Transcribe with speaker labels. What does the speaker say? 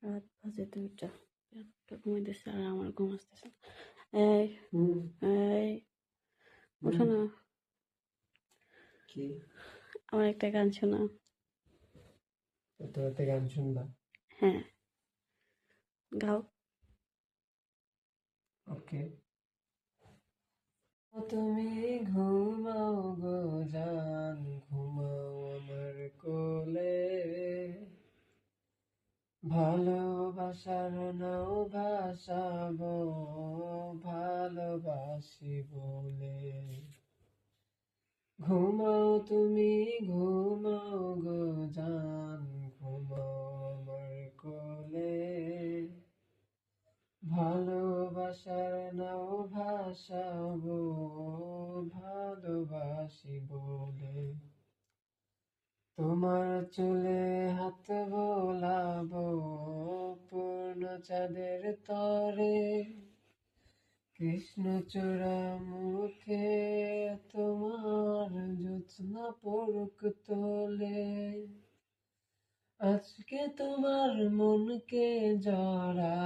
Speaker 1: রাত বাজে 2টা, পেটটা ঘুমাইতেছে আর আমার ঘুম আসতেছে না। এই এই ওঠো না,
Speaker 2: কি
Speaker 1: আমার একটা গান শোনা।
Speaker 2: এত রাতে গান শুনবা?
Speaker 1: হ্যাঁ, গাও।
Speaker 2: ওকে। তুমি ঘুমাও গো জান, ঘুমাও আমার কোলে, ভালোবাসার নাও ভাসাবো, ভালোবাসি বলে। ঘুমাও তুমি, ঘুমাও গো জান, ঘুমাও আমার কোলে, ভালোবাসার নাও ভাসাবো, ভালোবাসি বলে। তোমার চুলে হাত বোলাবো, পূর্ণ চাঁদের তরে, কৃষ্ণচূড়া মুখে তোমার জ্যোৎস্না পড়ুক তোলে। আজকে তোমার মনকে জড়া